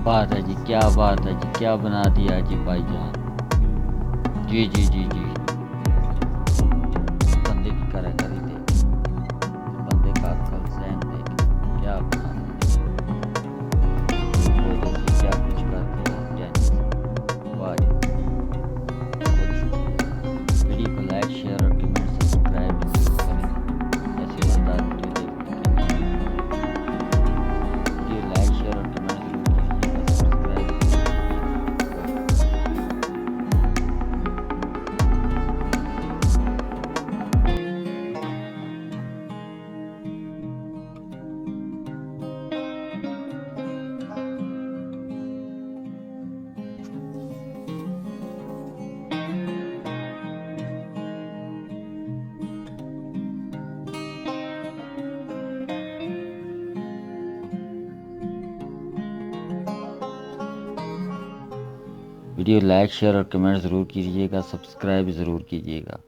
बात है जी, क्या बात है जी, क्या बना दिया जी भाईजान। जी जी जी जी, बंदे की कारीगरी देख, बंदे का अक्ल सहन देख, क्या बना दिया। फूल पौधे से क्या कुछ कर दिया जैन। वाह जी, बहुत शुक्रिया। वीडियो को लाइक शेयर और कमेंट सब्सक्राइब जरूर करें। ऐसे मजेदार वीडियो देखने के लिए वीडियो लाइक शेयर और कमेंट जरूर कीजिएगा, सब्सक्राइब जरूर कीजिएगा। वीडियो लाइक शेयर और कमेंट ज़रूर कीजिएगा, सब्सक्राइब ज़रूर कीजिएगा।